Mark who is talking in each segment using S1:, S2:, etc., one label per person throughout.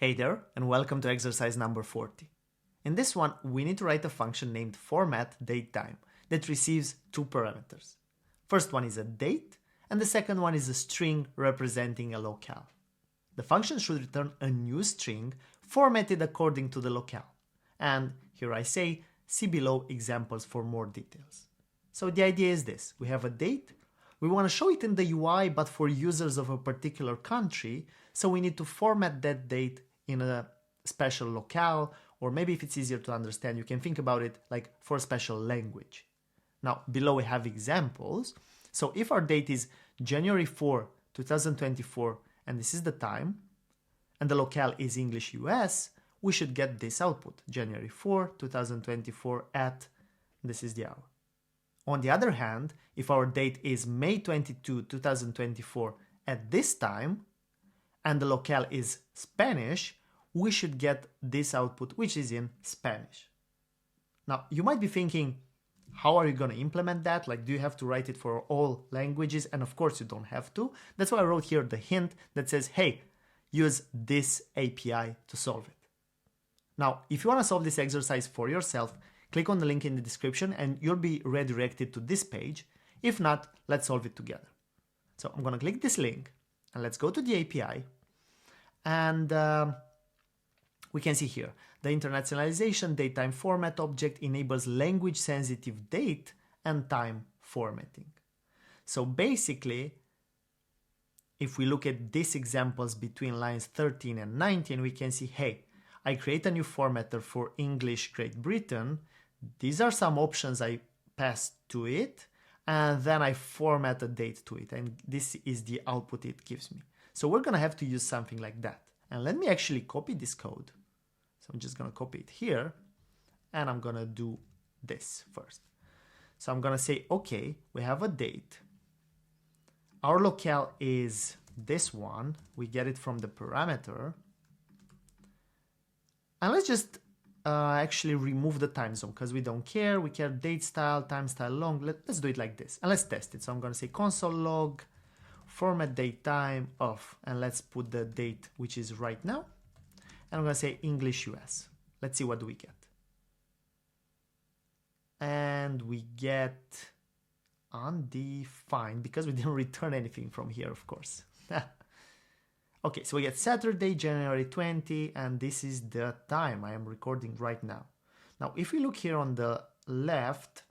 S1: Hey there, and welcome to exercise number 40. In this one, we need to write a function named formatDateTime that receives two parameters. First one is a date, and the second one is a string representing a locale. The function should return a new string formatted according to the locale. And here I say, see below examples for more details. So the idea is this: we have a date, we want to show it in the UI but for users of a particular country, so we need to format that date in a special locale, or maybe if it's easier to understand, you can think about it like for a special language. Now, below we have examples. So if our date is January 4, 2024, and this is the time, and the locale is English US, we should get this output, January 4, 2024 at, this is the hour. On the other hand, if our date is May 22, 2024 at this time, and the locale is Spanish, we should get this output, which is in Spanish. Now, you might be thinking, how are you going to implement that? Like, do you have to write it for all languages? And of course you don't have to. That's why I wrote here the hint that says, hey, use this API to solve it. Now, if you want to solve this exercise for yourself, click on the link in the description and you'll be redirected to this page. If not, let's solve it together. So I'm going to click this link and let's go to the API. And we can see here, the internationalization datetime format object enables language-sensitive date and time formatting. So basically, if we look at these examples between lines 13 and 19, we can see, hey, I create a new formatter for English Great Britain. These are some options I pass to it, and then I format a date to it, and this is the output it gives me. So we're going to have to use something like that. And let me actually copy this code. So I'm just going to copy it here, and I'm going to do this first. So I'm going to say, okay, we have a date. Our locale is this one. We get it from the parameter. And let's just actually remove the time zone because we don't care. We care date style, time style long. Let's do it like this. And let's test it. So I'm going to say console log format date time off, and let's put the date which is right now, and I'm going to say English US. Let's see what do we get. And we get undefined because we didn't return anything from here, of course. Okay, so we get Saturday, January 20, and this is the time I am recording right now. Now, if we look here on the left,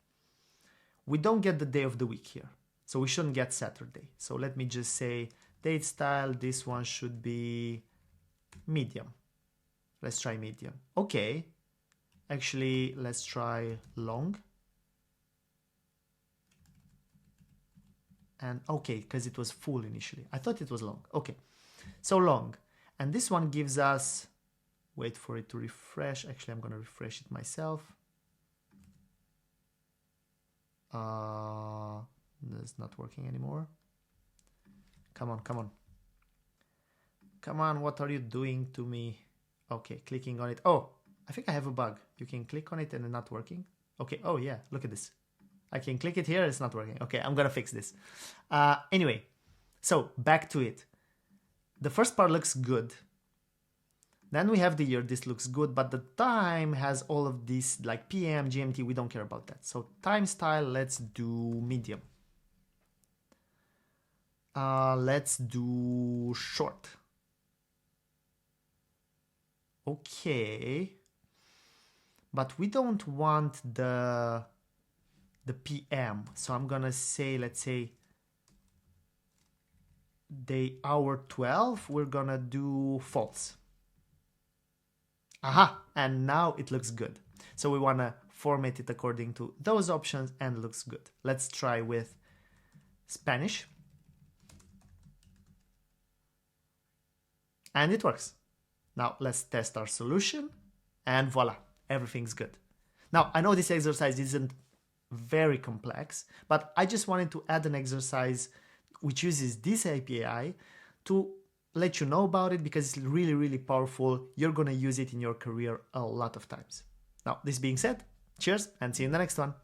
S1: we don't get the day of the week here. So we shouldn't get Saturday. So let me just say date style, this one should be medium. Let's try medium. Okay. Actually, let's try long. And okay, because it was full initially. I thought it was long. Okay. So long. And this one gives us, wait for it to refresh. Actually, I'm going to refresh it myself. It's not working anymore. Come on, come on. Come on, what are you doing to me? Okay, clicking on it. Oh, I think I have a bug. You can click on it and it's not working. Okay, oh yeah, look at this. I can click it here, it's not working. Okay, I'm gonna fix this. Anyway, so back to it. The first part looks good. Then we have the year, this looks good, but the time has all of these like PM, GMT, we don't care about that. So time style, let's do medium. Let's do short. Okay. But we don't want the PM. So I'm gonna say, let's say the hour 12, we're gonna do false. Aha, and now it looks good. So we wanna format it according to those options and looks good. Let's try with Spanish. And it works. Now let's test our solution and voila, everything's good. Now I know this exercise isn't very complex, but I just wanted to add an exercise which uses this API to let you know about it because it's really, really powerful. You're going to use it in your career a lot of times. Now, this being said, cheers and see you in the next one.